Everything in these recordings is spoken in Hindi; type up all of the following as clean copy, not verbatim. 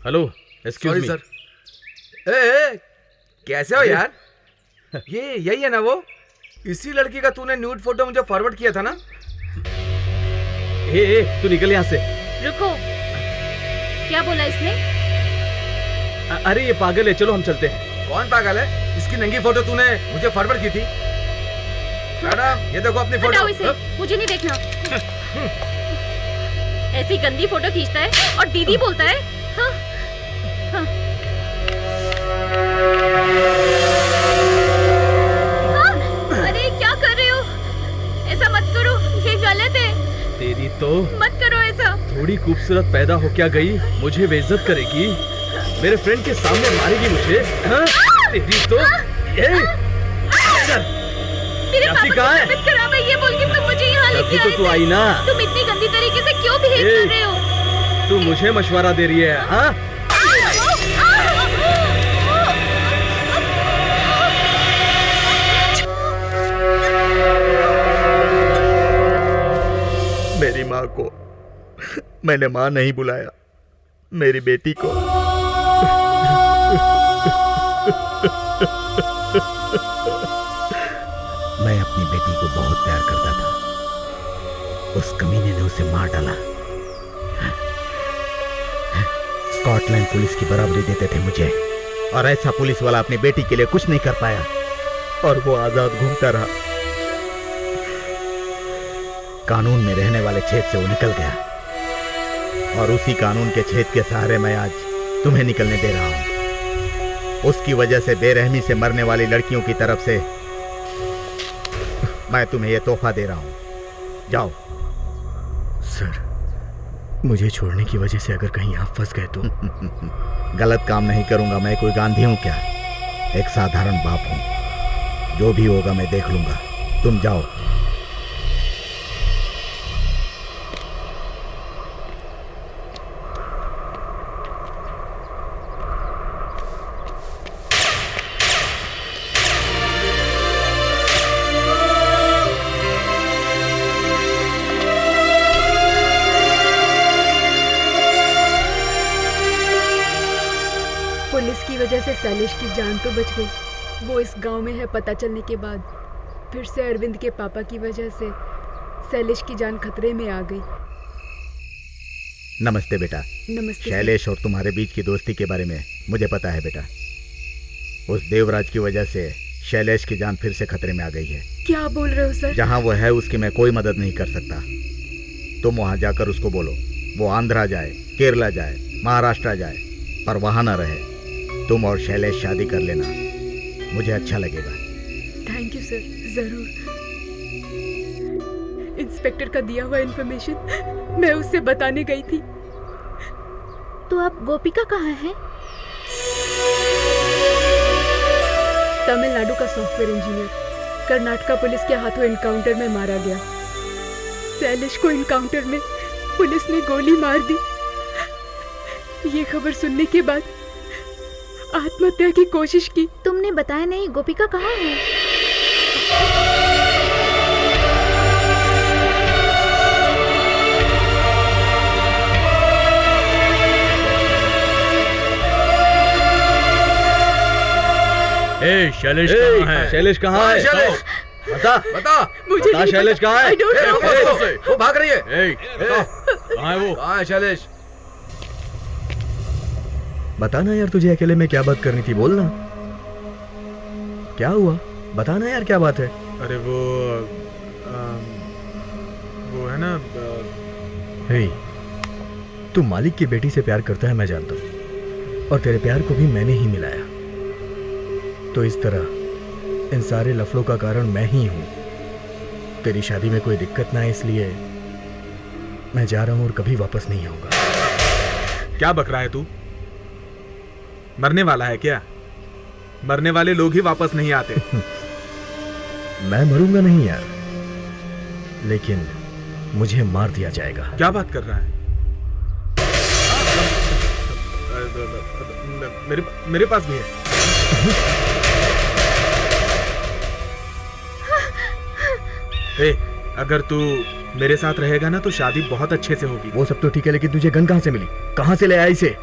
Hello, excuse me sir. ए, कैसे हो यार? ये यही है ना वो? इसी लड़की का तूने न्यूड फोटो मुझे फॉरवर्ड किया था ना? तू निकल यहाँ से। रुको, क्या बोला इसने? अरे ये पागल है, चलो हम चलते हैं। कौन पागल है? इसकी नंगी फोटो तूने मुझे फॉरवर्ड की थी। मैडम, ये देखो अपनी फोटो। हटाओ इसे, मुझे नहीं देखना। ऐसी गंदी फोटो खींचता है और दीदी बोलता है। हाँ? हाँ। हाँ? अरे क्या कर रहे हो? ऐसा मत करो, ये गलत है। तेरी तो मत करो ऐसा। थोड़ी खूबसूरत पैदा हो क्या गई, मुझे बेइज्जत करेगी, मेरे फ्रेंड के सामने मारेगी मुझे। हाँ? तेरी तो मेरे पापा को तबीयत खराब है ये बोल के तुम मुझे यहाँ लेके आए थे। तू आई ना। तुम इतनी गंदी तरीके से क्यों बिहेव कर रहे हो? तू मुझे मशवरा दे रही है? हाँ? मेरी माँ को मैंने माँ नहीं बुलाया, मेरी बेटी को। मैं अपनी बेटी को बहुत प्यार करता था, उस कमीने ने उसे मार डाला। स्कॉटलैंड पुलिस की बराबरी देते थे मुझे, और ऐसा पुलिस वाला अपनी बेटी के लिए कुछ नहीं कर पाया, और वो आजाद घूमता रहा। कानून में रहने वाले छेद से वो निकल गया, और उसी कानून के छेद के सहारे मैं आज तुम्हें निकलने दे रहा हूं। उसकी वजह से बेरहमी से मरने वाली लड़कियों की तरफ से मैं तुम्हें यह तोहफा दे रहा हूं। जाओ। सर, मुझे छोड़ने की वजह से अगर कहीं आप फंस गए तो? गलत काम नहीं करूंगा, मैं कोई गांधी हूं क्या? एक साधारण बाप हूं, जो भी होगा मैं देख लूंगा। तुम जाओ। पुलिस की वजह से शैलेश की जान तो बच गई। वो इस गांव में है पता चलने के बाद फिर से अरविंद के पापा की वजह से शैलेश की जान खतरे में आ गई। नमस्ते बेटा। नमस्ते। शैलेश और तुम्हारे बीच की दोस्ती के बारे में मुझे पता है बेटा। उस देवराज की वजह से शैलेश की जान फिर से खतरे में आ गई है। क्या बोल रहे हो सर? जहां वो है उसकी मैं कोई मदद नहीं कर सकता। तुम वहां जाकर उसको बोलो वो आंध्रा जाए, केरला जाए, महाराष्ट्र जाए, पर वहां ना रहे। तुम और शैलेश शादी कर लेना, मुझे अच्छा लगेगा। थैंक यू सर, जरूर। इंस्पेक्टर का दिया हुआ इंफॉर्मेशन मैं उससे बताने गई थी। तो अब गोपिका कहाँ है? तमिलनाडु का सॉफ्टवेयर इंजीनियर कर्नाटका पुलिस के हाथों एनकाउंटर में मारा गया। शैलेश को एनकाउंटर में पुलिस ने गोली मार दी। ये खबर सुनने के बाद आत्महत्या की कोशिश की। तुमने बताया नहीं, गोपिका कहाँ है? शैलेश कहाँ है? शैलेश कहाँ है? शैलेश, बता बता। मुझे बता शैलेश कहाँ है? I don't know। वो भाग रही है। कहाँ है वो? कहाँ है शैलेश? बताना यार, तुझे अकेले में क्या बात करनी थी, बोलना। क्या हुआ? बताना यार, क्या बात है? अरे वो है ना। हे, तू मालिक की बेटी से प्यार करता है, मैं जानता हूँ, और तेरे प्यार को भी मैंने ही मिलाया। तो इस तरह इन सारे लफड़ों का कारण मैं ही हूँ। तेरी शादी में कोई दिक्कत ना है, इसलिए मैं जा रहा हूँ और कभी वापस नहीं आऊंगा। क्या बक रहा है तू? मरने वाला है क्या? मरने वाले लोग ही वापस नहीं आते। मैं मरूंगा नहीं यार, लेकिन मुझे मार दिया जाएगा। क्या बात कर रहा है? मेरे पास भी है। अगर तू मेरे साथ रहेगा ना तो शादी बहुत अच्छे से होगी। वो सब तो ठीक है, लेकिन तुझे गन कहाँ से मिली? कहाँ से ले आया इसे?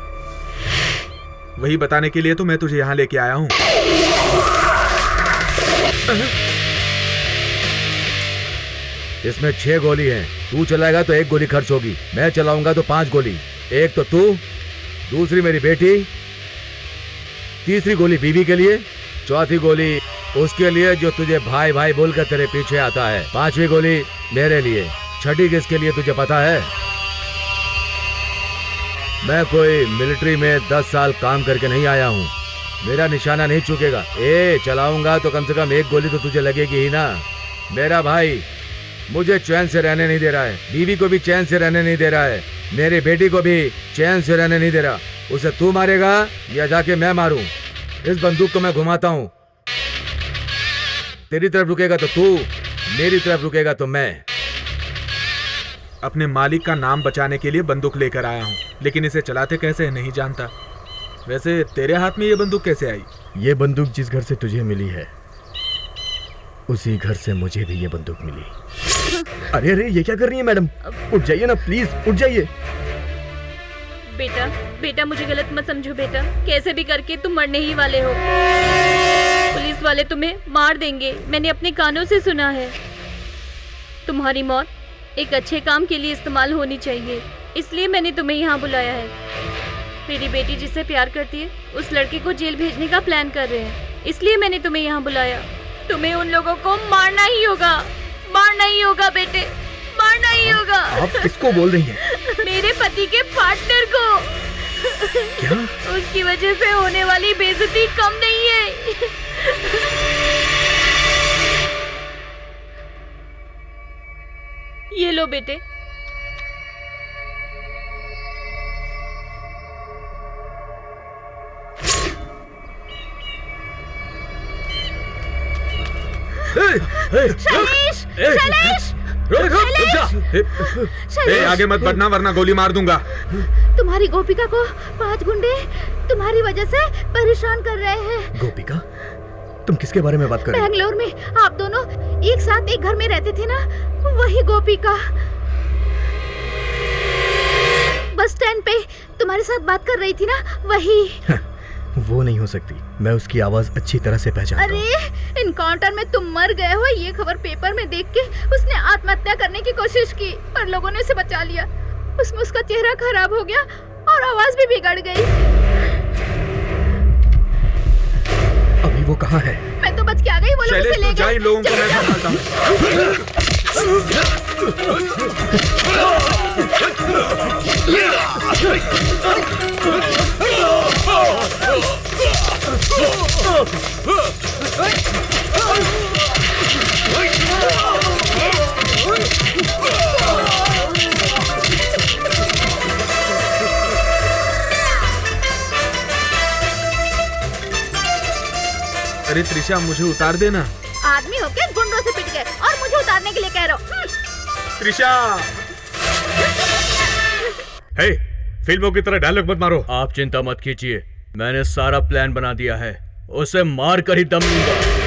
वही बताने के लिए तो मैं तुझे यहाँ लेके आया हूँ। इसमें 6 गोली हैं। तू चलाएगा तो 1 गोली खर्च होगी, मैं चलाऊंगा तो 5 गोली। एक तो तू, दूसरी मेरी बेटी, तीसरी गोली बीवी के लिए, चौथी गोली उसके लिए जो तुझे भाई भाई बोलकर तेरे पीछे आता है, 5वीं गोली मेरे लिए, छठी किसके लिए तुझे पता है? मैं कोई मिलिट्री में 10 साल काम करके नहीं आया हूँ, मेरा निशाना नहीं चुकेगा। चलाऊंगा तो कम से कम 1 गोली तो तुझे लगेगी ही ना। मेरा भाई मुझे चैन से रहने नहीं दे रहा है, बीवी को भी चैन से रहने नहीं दे रहा है, मेरी बेटी को भी चैन से रहने नहीं दे रहा। उसे तू मारेगा या जाके मैं मारूं? इस बंदूक को मैं घुमाता हूं, तेरी तरफ रुकेगा तो तू, मेरी तरफ रुकेगा तो मैं। अपने मालिक का नाम बचाने के लिए बंदूक लेकर आया हूँ, लेकिन इसे चलाते कैसे है नहीं जानता। वैसे तेरे हाथ में ये बंदूक कैसे आई? ये बंदूक जिस घर से तुझे मिली है, उसी घर से मुझे भी ये बंदूक मिली। अरे अरे, ये क्या कर रही है मैडम? उठ जाइए ना प्लीज, उठ जाइए। बेटा बेटा, मुझे गलत मत समझो बेटा, कैसे भी करके तुम मरने ही वाले हो। पुलिस वाले तुम्हें मार देंगे, मैंने अपने कानों से सुना है। तुम्हारी मौत एक अच्छे काम के लिए इस्तेमाल होनी चाहिए, इसलिए मैंने तुम्हें यहाँ बुलाया है। मेरी बेटी जिससे प्यार करती है, उस लड़के को जेल भेजने का प्लान कर रहे हैं, इसलिए मैंने तुम्हें यहाँ बुलाया। तुम्हें उन लोगों को मारना ही होगा, मारना ही होगा बेटे, मारना ही होगा। आप किसको बोल रही हैं? मेरे पति के पार्टनर को। क्या? उसकी वजह से होने वाली बेइज्जती कम नहीं है। ये लो बेटे। शैलेश! शैलेश! आगे मत बढ़ना वरना गोली मार दूंगा। तुम्हारी गोपिका को 5 गुंडे तुम्हारी वजह से परेशान कर रहे हैं। गोपिका? तुम किसके बारे में बात कर रही हो? बेंगलोर में आप दोनों एक साथ एक घर में रहते थे ना, वही गोपिका। बस स्टैंड पे तुम्हारे साथ बात कर रही थी ना, वही। वो नहीं हो सकती, मैं उसकी आवाज अच्छी तरह से पहचानता हूँ। अरे इनकाउंटर में तुम मर गए हो, ये खबर पेपर में देख के उसने आत्महत्या करने की कोशिश की, पर लोगों ने उसे बचा लिया। उसमें उसका चेहरा खराब हो गया और आवाज भी बिगड़ गई। अभी वो कहाँ है? मैं तो बच के आ गई, वो लोग उसे ले गए। लोगों को मैं संभालता हूँ। अरे त्रिशा, मुझे उतार देना। आदमी होके गुंडों से पिट गए और मुझे उतारने के लिए कह रहे हो। त्रिशा! हे, फिल्मों की तरह डायलॉग मत मारो। आप चिंता मत कीजिए, मैंने सारा प्लान बना दिया है, उसे मार कर ही दम लूंगा।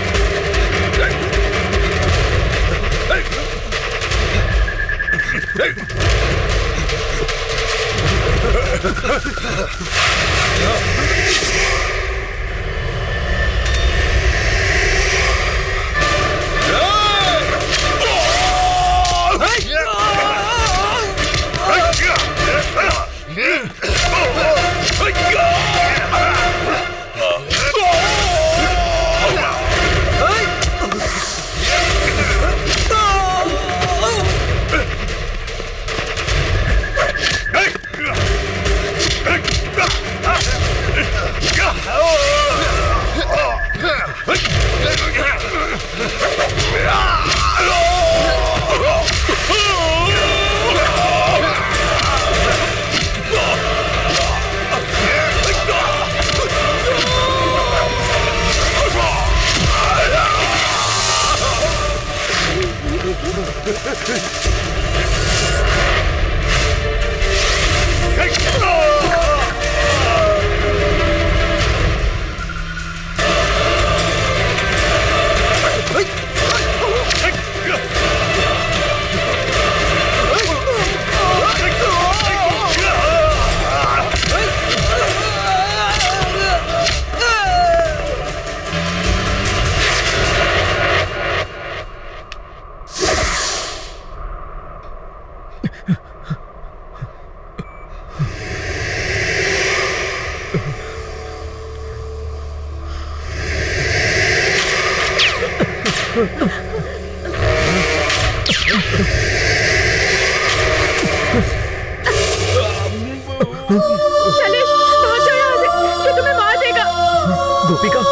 शैलेश भाग जाओ यहाँ से, ये तुम्हें मार देगा। गोपिका,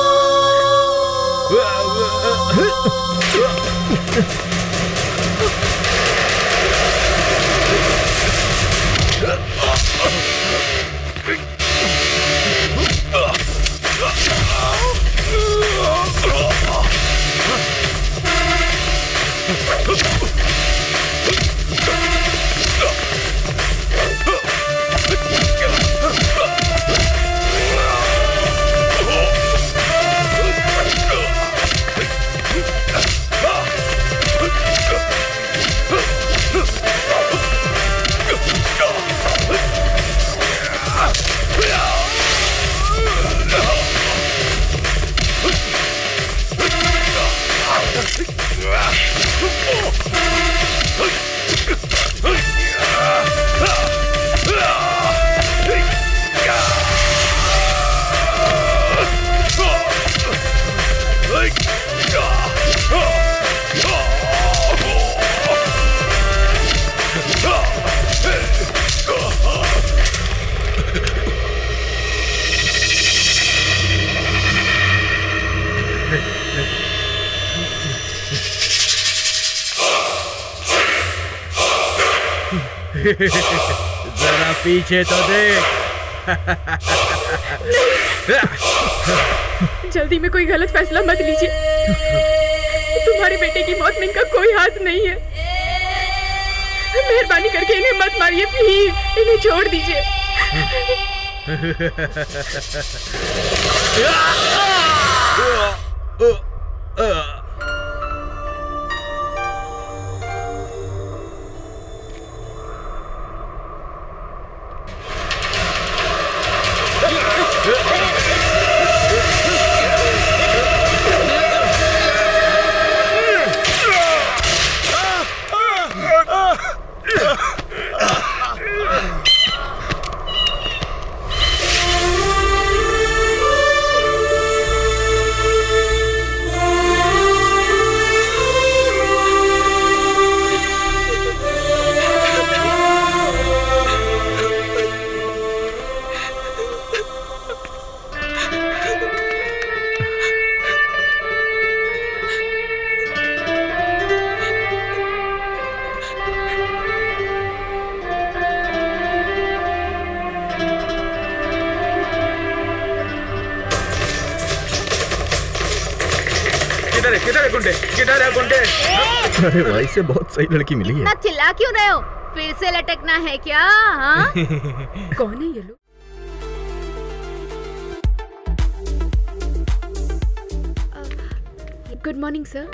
जरा पीछे तो देख। जल्दी में कोई गलत फैसला मत लीजिए। तुम्हारे बेटे की मौत में इनका कोई हाथ नहीं है। मेहरबानी करके इन्हें मत मारिए प्लीज, इन्हें छोड़ दीजिए। किधर है गुंडे? अरे भाई से बहुत सही लड़की मिली है। ना चिल्ला क्यों रहे हो? फिर से लटकना है क्या? हाँ? कौन है ये लोग? Good morning sir.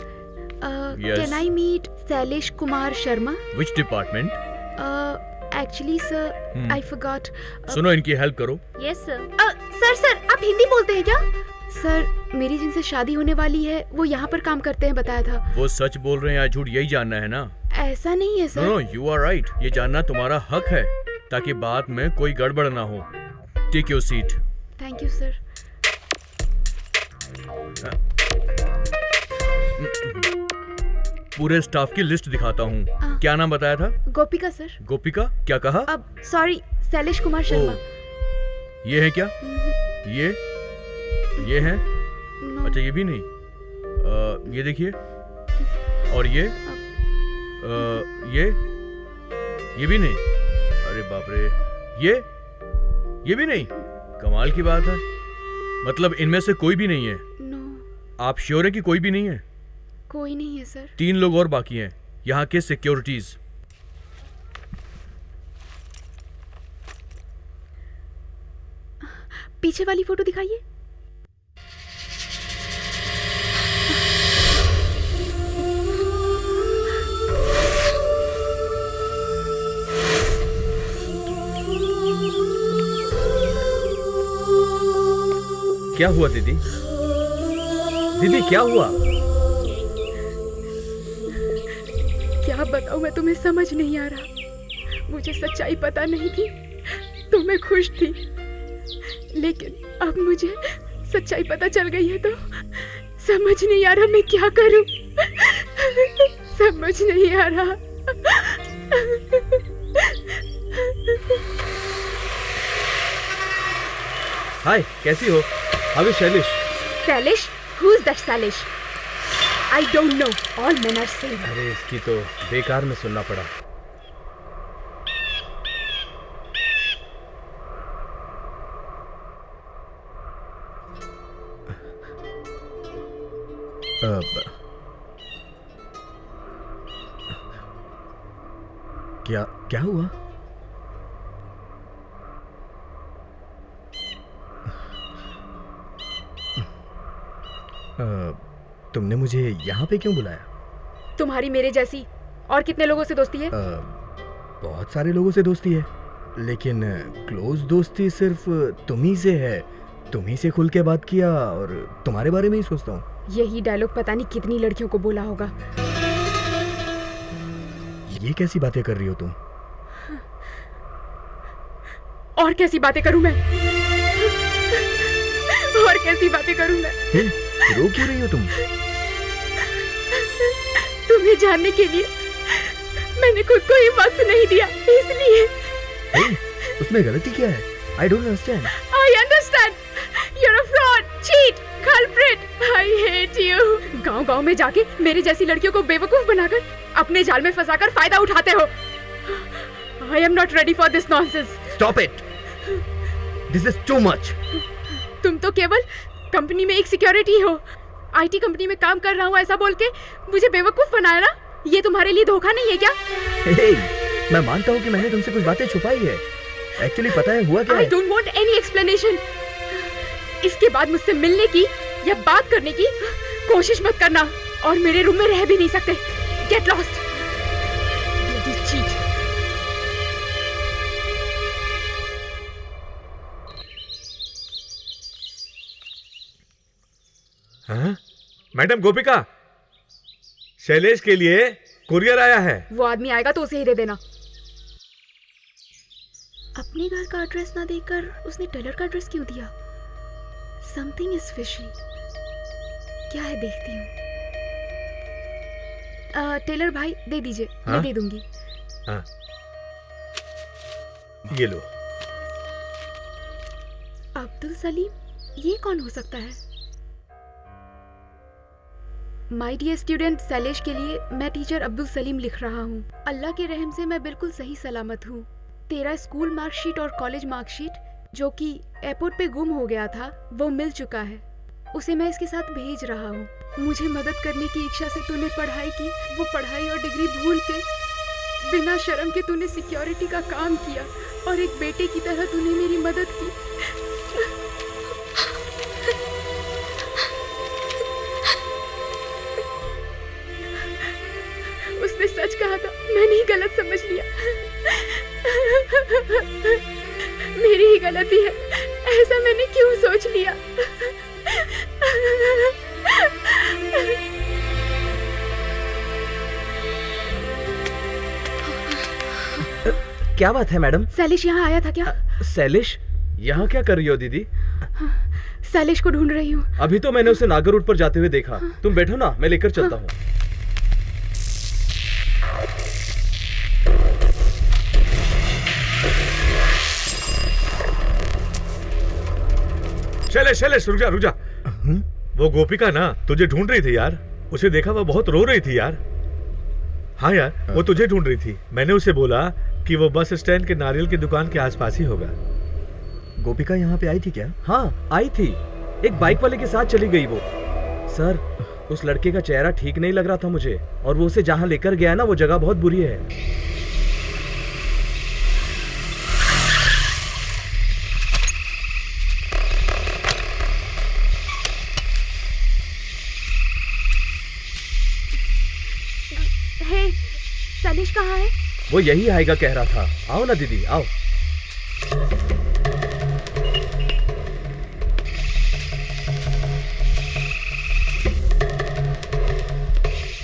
Yes. Can I meet Shailesh Kumar Sharma? Which department? Actually sir I forgot. सुनो, इनकी हेल्प करो। Yes sir. सर आप हिंदी बोलते हैं क्या? सर मेरी जिनसे शादी होने वाली है वो यहाँ पर काम करते हैं, बताया था। वो सच बोल रहे हैं या झूठ, यही जानना है ना? ऐसा नहीं है sir. No, you are right. ये जानना तुम्हारा हक है ताकि बाद में कोई गड़बड़ ना हो। Take your seat. Thank you sir. पूरे स्टाफ की लिस्ट दिखाता हूँ। क्या नाम बताया था? गोपिका सर। गोपिका? क्या कहा? अब सॉरी, शैलेश कुमार शर्मा। ये है क्या? ये है? No. अच्छा, ये भी नहीं। ये देखिए, और ये भी नहीं। अरे बाप रे, ये भी नहीं। कमाल की बात है। मतलब इनमें से कोई भी नहीं है? No. आप श्योर है कि कोई भी नहीं है? कोई नहीं है सर। 3 लोग और बाकी हैं, यहाँ के सिक्योरिटीज। पीछे वाली फोटो दिखाइए। क्या हुआ दीदी? दीदी क्या हुआ? क्या बताऊं मैं तुम्हें, समझ नहीं आ रहा। मुझे सच्चाई पता नहीं थी तो मैं खुश थी, लेकिन अब मुझे सच्चाई पता चल गई है तो समझ नहीं आ रहा मैं क्या करूं। समझ नहीं आ रहा। हाय, कैसी हो? How is Shailesh? Salish? Who's that Salish? I don't know. All men are same. अरे इसकी तो बेकार में सुनना पड़ा। क्या क्या हुआ? तुमने मुझे यहाँ पे क्यों बुलाया? तुम्हारी मेरे जैसी और कितने लोगों से दोस्ती है? बहुत सारे लोगों से दोस्ती है, लेकिन क्लोज दोस्ती सिर्फ तुम ही से है। तुम ही से खुल के बात किया और तुम्हारे बारे में ही सोचता हूँ। यही डायलॉग पता नहीं कितनी लड़कियों को बोला होगा। ये कैसी बातें कर रही हो तुम? और कैसी बातें करूं मैं? और कैसी बातें करूं मैं? रो क्यों रही हो तुम? तुम्हें जानने के लिए मैंने खुद को ही वक्त नहीं दिया, इसलिए। उसमें गलती क्या है? I don't understand. I understand. You're a fraud, cheat, culprit. I hate you. गांव-गांव में जाके मेरे जैसी लड़कियों को बेवकूफ बनाकर अपने जाल में फंसाकर फायदा उठाते हो। I am not ready for this nonsense. Stop it. This is too much. तुम तो केवल कंपनी में एक सिक्योरिटी हो। IT कंपनी में काम कर रहा हूँ ऐसा बोल के मुझे बेवकूफ बनाया ना? ये तुम्हारे लिए धोखा नहीं है क्या? Hey, मैं मानता हूँ कि मैंने तुमसे कुछ बातें छुपाई है। एक्चुअली पता है हुआ क्या है? I don't want any explanation. इसके बाद मुझसे मिलने की या बात करने की कोशिश मत करना और मेरे रूम में रह भी नहीं सकते। Get lost. Bloody cheat. हाँ? मैडम गोपिका, शैलेश के लिए कुरियर आया है। वो आदमी आएगा तो उसे ही दे देना। अपने घर का एड्रेस ना देकर उसने टेलर का एड्रेस क्यों दिया? Something is fishy. क्या है देखती हूँ। टेलर भाई दे दीजिए। हाँ? मैं दे दूंगी। हाँ। ये लो। अब्दुल सलीम, ये कौन हो सकता है? माय डियर स्टूडेंट सैलेश के लिए मैं टीचर अब्दुल सलीम लिख रहा हूँ। अल्लाह के रहम से मैं बिल्कुल सही सलामत हूँ। तेरा स्कूल मार्कशीट और कॉलेज मार्कशीट जो कि एयरपोर्ट पे गुम हो गया था वो मिल चुका है। उसे मैं इसके साथ भेज रहा हूँ। मुझे मदद करने की इच्छा से तूने पढ़ाई की। वो पढ़ाई और डिग्री भूल के बिना शर्म के तूने सिक्योरिटी का काम किया और एक बेटे की तरह तूने मेरी मदद की। उसने सच कहा था, मैंने ही गलत समझ लिया। मेरी ही गलती है। ऐसा मैंने क्यों सोच लिया? क्या बात है मैडम? सैलिश यहाँ आया था क्या? शैलेश, यहाँ क्या कर रही हो दीदी? सैलिश को ढूंढ रही हूँ। अभी तो मैंने उसे नागर रोड पर जाते हुए देखा। तुम बैठो ना, मैं लेकर चलता हूँ। शैलेश, शैलेश, रुक जा, रुक जा। वो गोपिका ना तुझे ढूंढ रही थी यार। उसे देखा, वो बहुत रो रही थी यार। हाँ यार, वो तुझे ढूंढ रही थी। मैंने उसे बोला कि वो बस स्टैंड के नारियल की दुकान के आसपास ही होगा। गोपिका यहाँ पे आई थी क्या? हाँ, आई थी। एक बाइक वाले के साथ चली गई वो। सर, उस लड़के का चेहरा ठीक नहीं लग रहा था मुझे, और वो उसे जहाँ लेकर गया ना वो जगह बहुत बुरी है। हे, सैलिश कहाँ है? वो यही आएगा कह रहा था। आओ ना दीदी, आओ।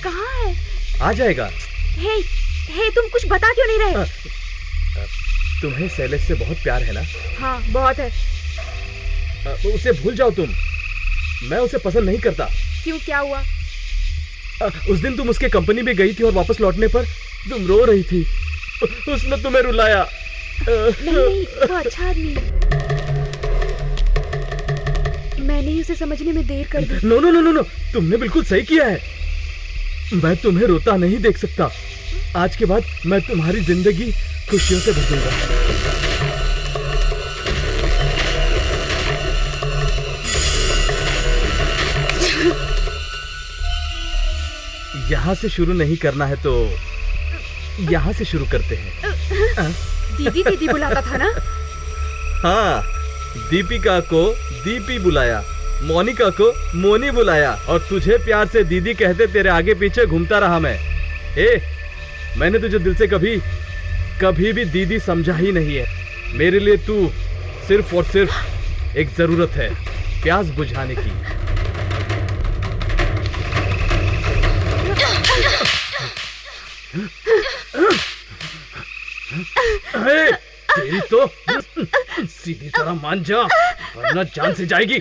कहाँ है? आ जाएगा। हे, तुम कुछ बता क्यों नहीं रहे? तुम्हें शैलेश से बहुत प्यार है ना? हाँ, बहुत है। उसे भूल जाओ तुम। मैं उसे पसंद नहीं करता। क्यों, क्या हुआ? उस दिन तुम उसके कंपनी में गई थी और वापस लौटने पर तुम रो रही थी। उसने तुम्हें रुलाया। नहीं, वो अच्छा आदमी है। मैंने ही उसे समझने में देर कर दी। No no no no no, तुमने बिल्कुल सही किया है। मैं तुम्हें रोता नहीं देख सकता। आज के बाद मैं तुम्हारी जिंदगी खुशियों से भर दूंगा। यहाँ से शुरू नहीं करना है तो यहाँ से शुरू करते हैं। दीदी दीदी बुलाता था ना? हाँ, दीपिका को दीपी बुलाया, मोनिका को मोनी बुलाया और तुझे प्यार से दीदी कहते तेरे आगे पीछे घूमता रहा मैं। मैंने तुझे दिल से कभी भी दीदी समझा ही नहीं है। मेरे लिए तू सिर्फ और सिर्फ एक जरूरत है, प्यास बुझाने की। तेरी तो सीधी तरह मान जा वरना जान से जाएगी।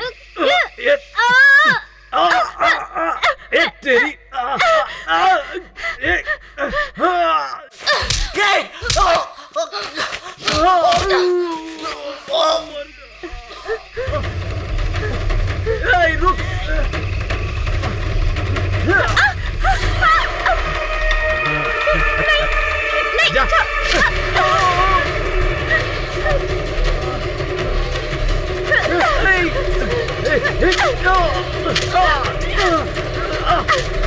तेरी रुक। जा।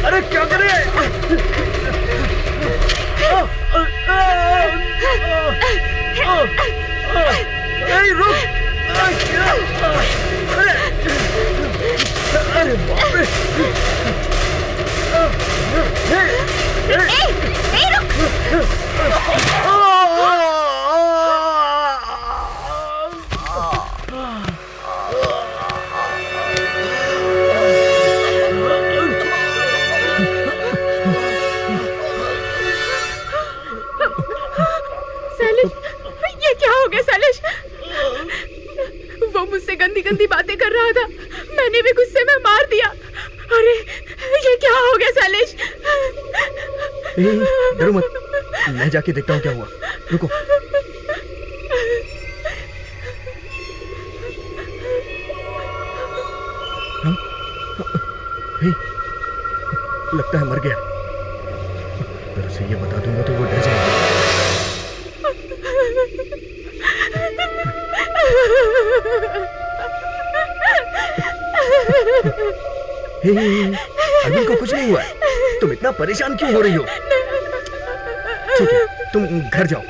अरे क्या करे? रुक। अरे बाप रे। मुझसे गंदी गंदी बातें कर रहा था, मैंने भी गुस्से में मार दिया। अरे ये क्या हो गया सैलिश? डरो मत, मैं जाके देखता हूँ क्या हुआ। रुको। लगता है मर गया। पर उसे ये बता दूंगा तो वो डर जाएगा। अरविंद को कुछ नहीं हुआ है। तुम इतना परेशान क्यों हो रही हो? ठीक है, तुम घर जाओ,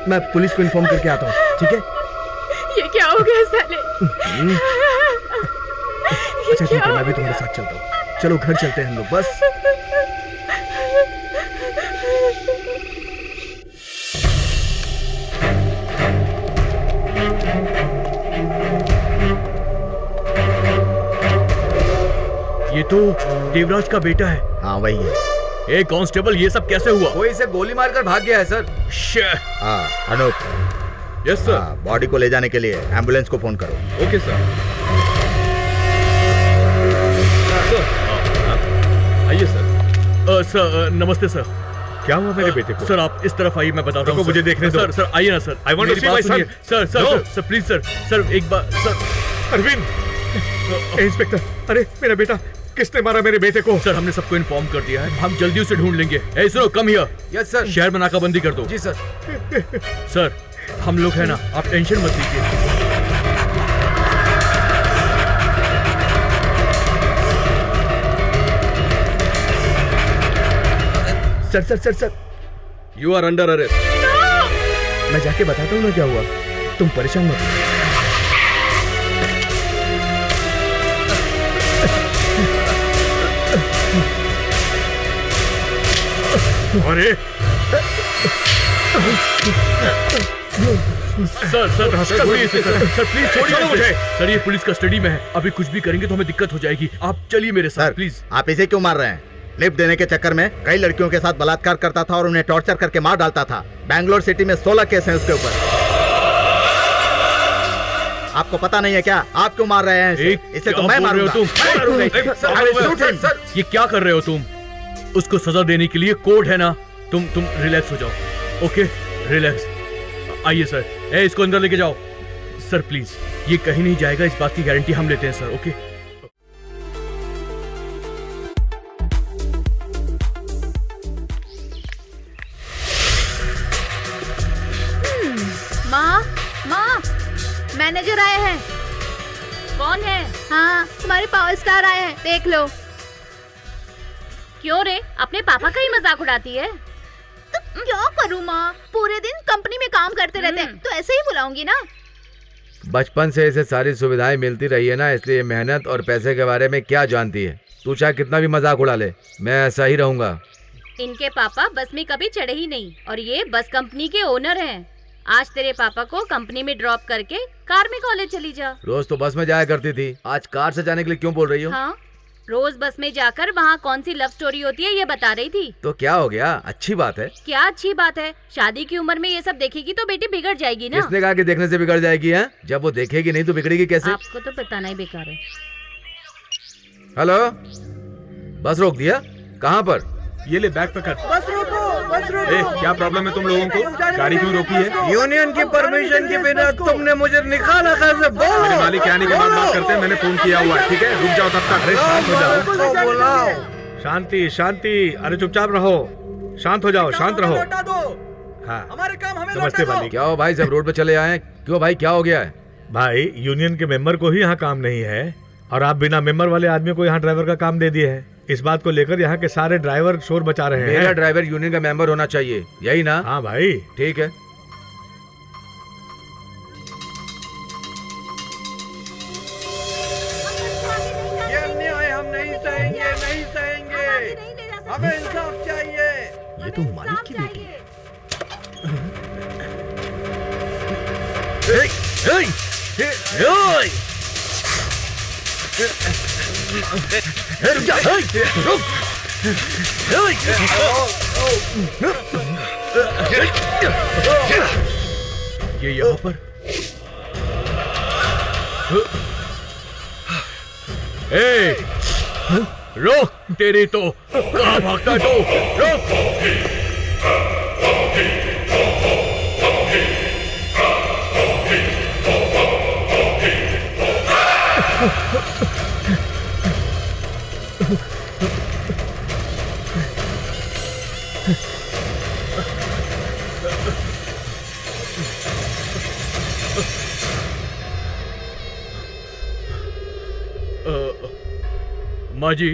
मैं पुलिस को इन्फॉर्म करके आता हूँ। ठीक है? ये क्या हो गया साले? अच्छा ठीक है, मैं भी तुम्हारे साथ चलता हूँ। चलो घर चलते हैं हम लोग। बस ये तो देवराज का बेटा है। हाँ वही है। कांस्टेबल, ये सब कैसे हुआ? कोई इसे गोली मारकर भाग गया है सर। हाँ अनूप। Yes sir. बॉडी को ले जाने के लिए एम्बुलेंस को फोन करो। Okay sir. आइए सर। सर नमस्ते सर। क्या हुआ मेरे बेटे को? सर आप इस तरफ आइए, मैं बताता हूँ। मुझे देखने दो। सर सर आइए ना sir. I want to see my son. Sir sir No. Sir please sir एक बार सर। अरविंद। इंस्पेक्टर, अरे मेरा बेटा, किसने मारा मेरे बेटे को? सर हमने सबको इन्फॉर्म कर दिया है, हम जल्दी उसे ढूंढ लेंगे। ए सुनो, कम हियर। Yes sir. शहर में नाकाबंदी कर दो। जी सर। सर हम लोग हैं ना, आप टेंशन मत लीजिए। Sir sir sir sir, you are under arrest. मैं जाके बताता हूँ ना क्या हुआ, तुम परेशान मत हो। अरे सर सर छोड़िए इसे सर प्लीज छोड़िए मुझे। सर ये पुलिस कस्टडी में है, अभी कुछ भी करेंगे तो हमें दिक्कत हो जाएगी। आप चलिए मेरे साथ प्लीज। आप इसे क्यों मार रहे हैं? लिफ्ट देने के चक्कर में कई लड़कियों के साथ बलात्कार करता था और उन्हें टॉर्चर करके मार डालता था। बैंगलोर सिटी में 16 केस हैं उसके ऊपर। आपको पता नहीं है क्या? आप क्यों मार रहे हैं इसे? तो मैं मारूंगा। तुम ये क्या कर रहे हो तुम? उसको सजा देने के लिए कोर्ट है ना। तुम रिलैक्स हो जाओ। Okay, relax. आइए सर। इसको अंदर लेके जाओ। सर प्लीज, ये कहीं नहीं जाएगा, इस बात की गारंटी हम लेते हैं सर। ओके। माँ, माँ, मैनेजर आए हैं। कौन है? हाँ, तुम्हारे पावर स्टार आए हैं, देख लो। क्यों रे, अपने पापा का ही मजाक उड़ाती है? तो क्या करूँ माँ, पूरे दिन कंपनी में काम करते रहते हैं, तो ऐसे ही बुलाऊंगी ना। बचपन से इसे सारी सुविधाएं मिलती रही है ना, इसलिए मेहनत और पैसे के बारे में क्या जानती है। तू चाहे कितना भी मजाक उड़ा ले, मैं ऐसा ही रहूंगा। इनके पापा बस में कभी चढ़े ही नहीं और ये बस कंपनी के ओनर हैं। आज तेरे पापा को कंपनी में ड्रॉप करके कार में कॉलेज चली जा। रोज तो बस में जाया करती थी, आज कार से जाने के लिए क्यों बोल रही हो? हाँ, रोज बस में जाकर वहाँ कौन सी लव स्टोरी होती है ये बता रही थी। तो क्या हो गया, अच्छी बात है। क्या अच्छी बात है? शादी की उम्र में ये सब देखेगी तो बेटी बिगड़ जाएगी ना। किसने कहा कि देखने से बिगड़ जाएगी है? जब वो देखेगी नहीं तो बिगड़ेगी कैसे? आपको तो बताना ही बेकार है। हेलो, बस रोक दिया? कहाँ पर? ये ले बैग पकड़। बस रोको, बस रोको। क्या प्रॉब्लम है तुम लोगों को? गाड़ी क्यों रोकी है? यूनियन की परमिशन के बिना तुमने मुझे निकाला कैसे? मेरे मालिक के आने के बाद बात करते हैं, मैंने फोन किया हुआ है। ठीक है, रुक जाओ तब तक। अरे शांत हो जाओ। शांति शांति, अरे चुपचाप रहो, शांत हो जाओ, शांत रहो। हाँ, हमारे काम हमें नमस्ते मालिक। क्या हो भाई, सब रोड पे चले आए? क्यों भाई, क्या हो गया है? भाई, यूनियन के मेंबर को ही यहाँ काम नहीं है और आप बिना मेंबर वाले आदमी को यहाँ ड्राइवर का काम दे दिए है। इस बात को लेकर यहाँ के सारे ड्राइवर शोर बचा रहे हैं। मेरा ड्राइवर यूनियन का मेंबर होना चाहिए, यही ना? हाँ भाई, ठीक है। ये अन्याय हम नहीं सहेंगे, नहीं सहेंगे। हमें इंसाफ चाहिए। ये तो मालिक की बेटी है। ये यहाँ पर? ए, रोक तेरी तो, कहाँ भागता है तू? रोक! माँ जी,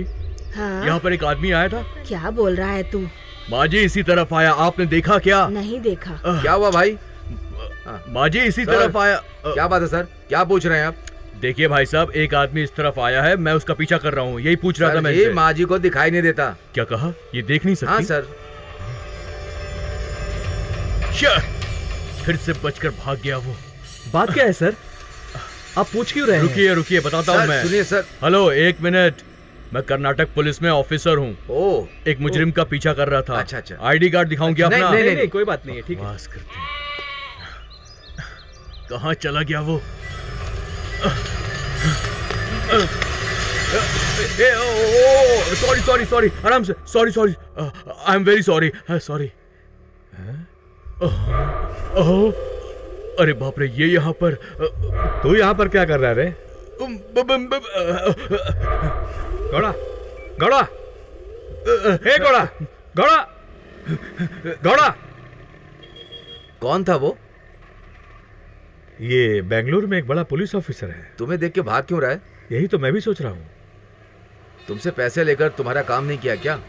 हाँ, यहाँ पर एक आदमी आया था। क्या बोल रहा है तू? माँ जी, इसी तरफ आया, आपने देखा क्या? नहीं देखा। क्या हुआ भाई? माँ जी, इसी सर, तरफ आया। क्या बात है सर, क्या पूछ रहे हैं आप? देखिए भाई साहब, एक आदमी इस तरफ आया है, मैं उसका पीछा कर रहा हूँ, यही पूछ रहा था सर मैं जी, इनसे। माँ जी को दिखाई नहीं देता। क्या कहा? ये देख नहीं सकती? हाँ सर। फिर से बचकर भाग गया वो। बात क्या है सर? आप पूछ क्यों रहे हैं? रुकिए रुकिए, बताता हूँ सर मैं। सुनिए सर। हेलो, एक मिनट। मैं कर्नाटक पुलिस में ऑफिसर हूँ। ओ, एक मुजरिम का पीछा कर रहा था। अच्छा, अच्छा। आईडी कार्ड दिखाऊं क्या नहीं, अपना? नहीं, नहीं, कोई बात नहीं है, ठीक है। बकवास करते हैं। कहाँ चला गया वो? सॉरी सॉरी सॉरी, आराम से। Sorry sorry, I am very sorry, sorry. अरे बाप रे, ये यहाँ पर। तू यहाँ पर क्या कर रहा है रे? घोड़ा, घोड़ा, हे घोड़ा, घोड़ा, घोड़ा। कौन था वो? ये बेंगलुरु में एक बड़ा पुलिस ऑफिसर है। तुम्हें देख के भाग क्यों रहा है? यही तो मैं भी सोच रहा हूँ। तुमसे पैसे लेकर तुम्हारा काम नहीं किया क्या?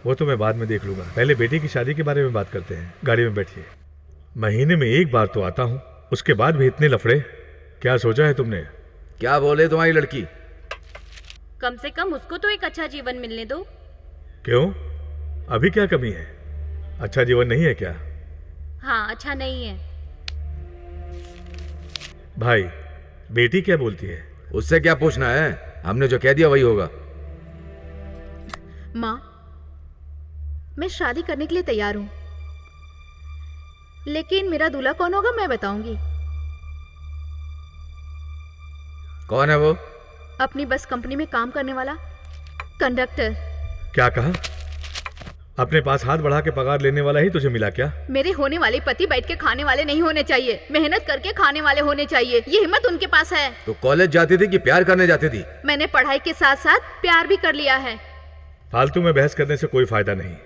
वो तो मैं बाद में देख लूंगा, पहले बेटी की शादी के बारे में बात करते हैं। गाड़ी में बैठिए। महीने में एक बार तो आता हूँ, उसके बाद भी इतने लफड़े। क्या सोचा है तुमने? क्या बोले तुम्हारी लड़की? कम से कम उसको तो एक अच्छा जीवन मिलने दो। क्यों, अभी क्या कमी है? अच्छा जीवन नहीं है क्या? हाँ, अच्छा नहीं है। भाई, बेटी क्या बोलती है? उससे क्या पूछना है, हमने जो कह दिया वही होगा। माँ, मैं शादी करने के लिए तैयार हूँ, लेकिन मेरा दूल्हा कौन होगा मैं बताऊंगी। कौन है वो? अपनी बस कंपनी में काम करने वाला कंडक्टर। क्या कहा? अपने पास हाथ बढ़ा के पगार लेने वाला ही तुझे मिला क्या? मेरे होने वाले पति बैठ के खाने वाले नहीं होने चाहिए, मेहनत करके खाने वाले होने चाहिए। ये हिम्मत उनके पास है। तो कॉलेज जाती थी कि प्यार करने जाती थी? मैंने पढ़ाई के साथ साथ प्यार भी कर लिया है। फालतू में बहस करने से कोई फायदा नहीं।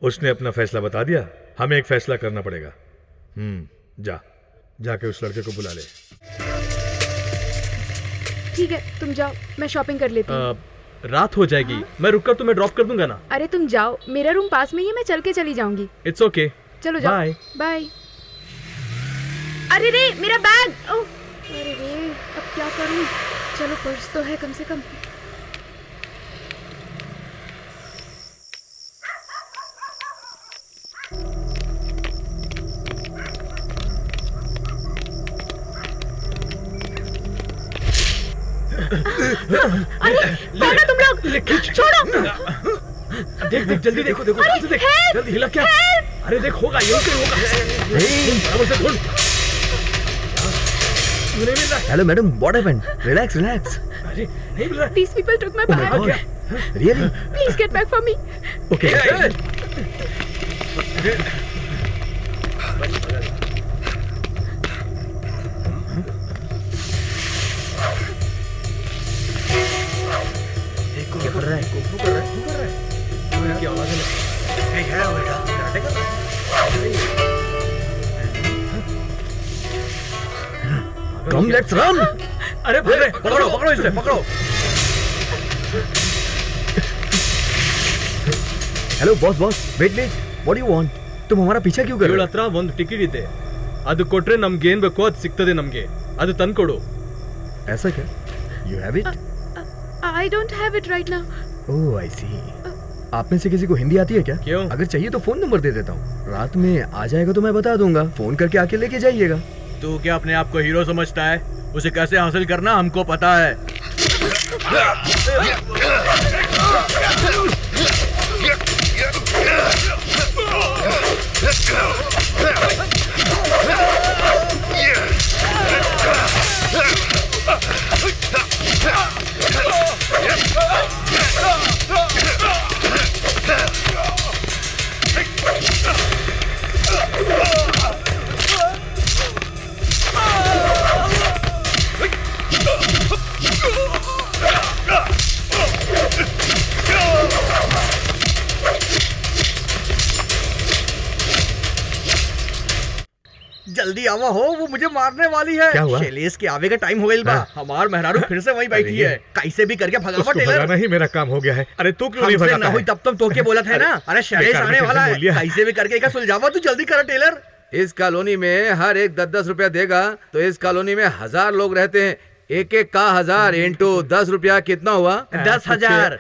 उसने अपना फैसला बता दिया, हमें एक फैसला करना पड़ेगा। जाके उस लड़के को बुला ले। ठीक है, तुम जाओ, मैं शॉपिंग कर लेती हूँ। रात हो जाएगी। मैं रुककर तुम्हें ड्रॉप कर दूंगा ना। अरे तुम जाओ, मेरा रूम पास में ही है, मैं चल के चली जाऊंगी। It's okay. चलो जाओ। बाय। बाय। अरे रे मेरा बैग। ओह अरे रे, अब क्या करूँ? चलो पर्स तो है कम से कम। अरे कौन है तुम लोग? छोड़ो। देख देख, जल्दी देखो देखो, देख जल्दी, हिला क्या? अरे देख, होगा ये होगा। बराबर से ढूंढ। नहीं मिल रहा। Hello madam, what happened? Relax relax. अरे नहीं मिल रहा। These people took my bag. Really? Please get back for me. Okay. क्या कर रहा है? कुंफू कर रहा है? क्यों कर रहा है? क्या आवाज है? क्या है बेटा? कराटे कर रहा है? Come let's run. अरे पकड़ो पकड़ो इसे, पकड़ो। Hello boss, wait what do you want? तुम हमारा पीछा क्यों कर रहे ಇವಳ हो? ಹತ್ರ ಒಂದು ಟಿಕೆಟ್ ಇದೆ, ಅದು ಕೊಟ್ರೆ ನಮ್ಗೆ ಏನ್ ಬೇಕೋ ಅದು ಸಿಗ್ತದೆ ನಮ್ಗೆ, ಅದು ತಂದ್ಕೊಡು. ऐसा क्या? You have it? I don't have it right now. ओह आई सी। आप में से किसी को हिंदी आती है क्या? क्यों? अगर चाहिए तो फोन नंबर दे देता हूँ, रात में आ जाएगा तो मैं बता दूंगा, फोन करके आके लेके जाइएगा। तू क्या अपने आप को हीरो समझता है? उसे कैसे हासिल करना हमको पता है। जल्दी आवा हो, वो मुझे मारने वाली है। क्या हुआ? शैलेश के आवे का टाइम हो गइल बा। हमार मेहरारू फिर से वहीं बैठी है। कैसे भी करके भगावा उसको टेलर। भगाना ही मेरा काम हो गया है। अरे तू क्यों नहीं हमसे भगाता ना हुई है? तब तो के बोला था ना। अरे शैलेश बेकार आने में वाला कैसे है, बोल लिया? कैसे भी करके का सुलझावा, तू जल्दी कर टेलर। इस कॉलोनी में हर एक 10-10 रुपया देगा तो इस कॉलोनी में 1000 लोग रहते हैं। एक एक का 1000 इंटू 10 रुपया कितना हुआ? 10,000।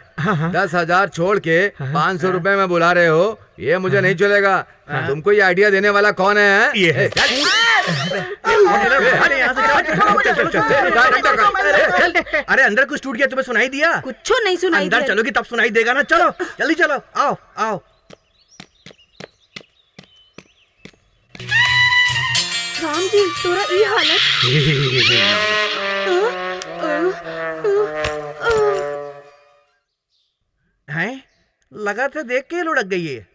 10,000 छोड़ के 500 रुपए में बुला रहे हो, ये मुझे नहीं चलेगा। तुमको ये आइडिया देने वाला कौन है? ये है। अरे अंदर कुछ टूट गया, तुम्हें सुनाई दिया? कुछ नहीं सुनाई अंदर दिया। चलोगी तब सुनाई देगा ना। चलो जल्दी चलो, आओ आओ। राम जी, तोरा ई हालत। हैं? लगा था देख के लुढ़क गई है।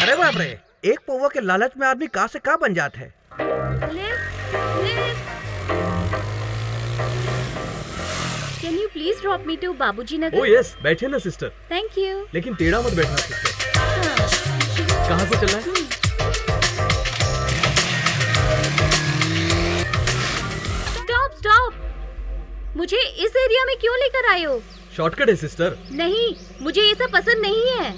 अरे बाप रे, एक पौवा के लालच में आदमी का से का बन जात है। Can you please drop me to बाबूजी ओ नगर? यस, बैठे ना सिस्टर, Thank you. लेकिन टेढ़ा मत बैठना सिस्टर। कहाँ से चलना है? Stop. मुझे इस एरिया में क्यों लेकर आए हो? शॉर्टकट है सिस्टर। नहीं, मुझे ये सब पसंद नहीं है।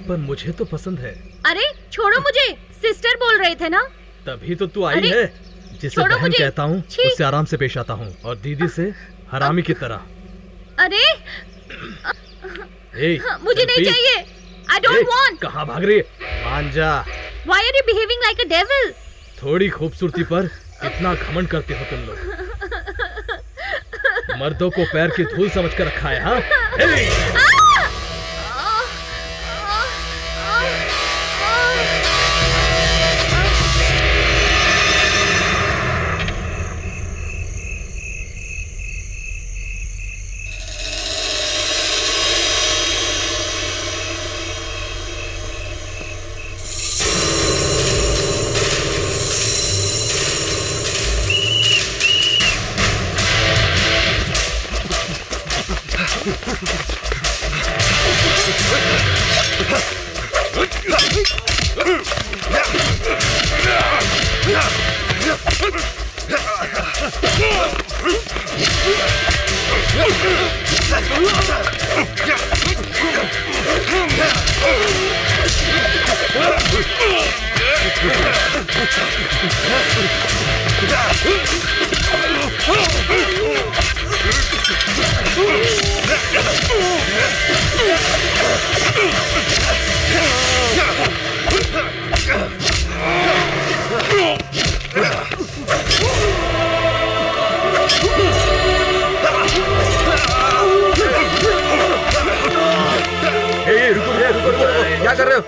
पर मुझे तो पसंद है। अरे छोड़ो मुझे, सिस्टर बोल रहे थे ना। तभी तो तू आई अरे, है। जिसे छोड़ो बहन मुझे। कहता हूँ छी। उससे आराम से पेश आता हूँ, और दीदी से हरामी की तरह। अरे ए, मुझे चल नहीं पी। चाहिए। I A, don't want. कहाँ भाग रही है? मान जा। Why are you behaving like a devil? थोड़ी खूबसूरती पर इतना घमंड करते हो तुम लोग। मर्दों को पैर की धूल समझ कर रखा है, हाँ? ए! क्या कर रहे हो?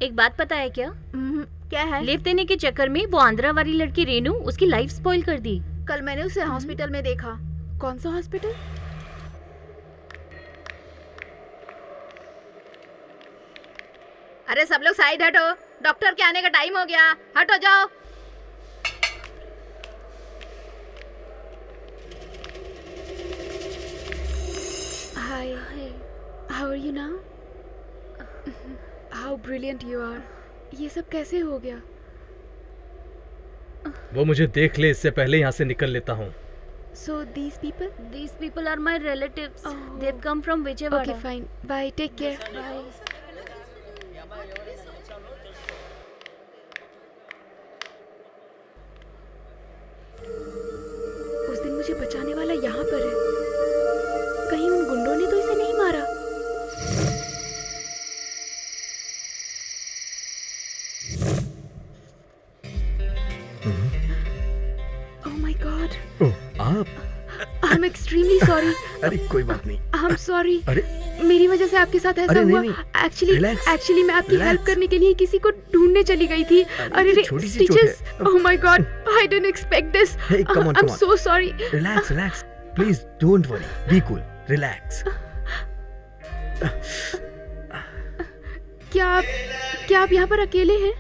एक बात पता है क्या? क्या है? लिफ्ट देने के चक्कर में वो आंध्रा वाली लड़की रेनू उसकी लाइफ स्पॉइल कर दी। कल मैंने उसे हॉस्पिटल में देखा। कौन सा हॉस्पिटल? अरे सब लोग साइड हटो, डॉक्टर के आने का टाइम हो गया, हटो जाओ। Hi, how are you now? How brilliant you are. ये सब कैसे हो गया? वो मुझे देख ले इससे पहले यहाँ से निकल लेता हूँ। So these people are my relatives. Oh. They've come from Vijayawada. Okay, fine. Bye. Take care. Bye. उस दिन मुझे बचाने वाला यहाँ पर है। कहीं उन गुंडों ने तो इसे नहीं मारा? Oh my God. ओह, आप? I'm extremely sorry. अरे कोई बात नहीं। I'm sorry. अरे मेरी वजह से आपके साथ ऐसा अरे हुआ। नहीं, Relax. एक्चुअली मैं आपकी Relax. हेल्प करने के लिए किसी को ढूंढने चली गई थी। अरे रे, छोटी सी चोट stitches. है। Oh my God. I didn't expect this. Hey, come on, I'm come on. so sorry. Relax. Please don't worry. Be cool. Relax. क्या आप यहाँ पर अकेले हैं?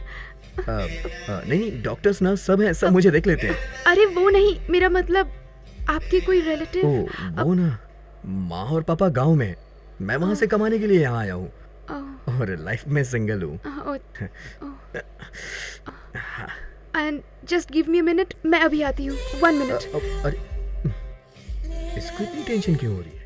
नहीं, डॉक्टर्स नर्स सब हैं, सब मुझे देख लेते हैं। अरे वो नहीं, मेरा मतलब आपके कोई रिलेटिव? ओह, वो ना, माँ और पापा गांव में। मैं वहाँ से कमाने के लिए यहाँ आया हूँ और लाइफ में सिंगल हूँ। And just give me a minute, मैं अभी आती हूँ। 1 मिनट। अरे इसको इतनी टेंशन क्यों हो रही है?